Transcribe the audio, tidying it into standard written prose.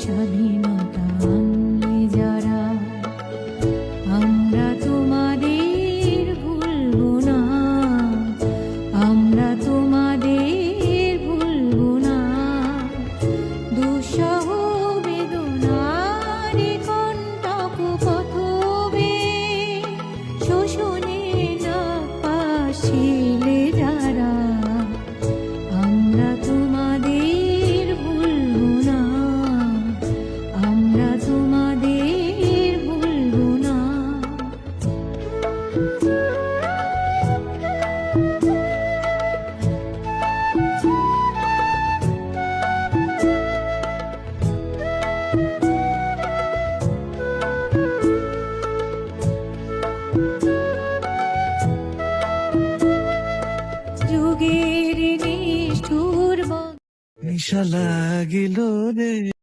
স্বাধীনতা আনলে যারা, আমরা তোমাদের ভুলবো না, আমরা তোমাদের ভুলবো না। দুঃসহ বেদনার কণ্টক পথবে, শোষণে না পাশিলে যারা, আমরা তোমাদের ভুলবো না, আমরা তোমাদের ভুলবো না। যুগের নিষ্ঠুর নিশা লাগিল রে।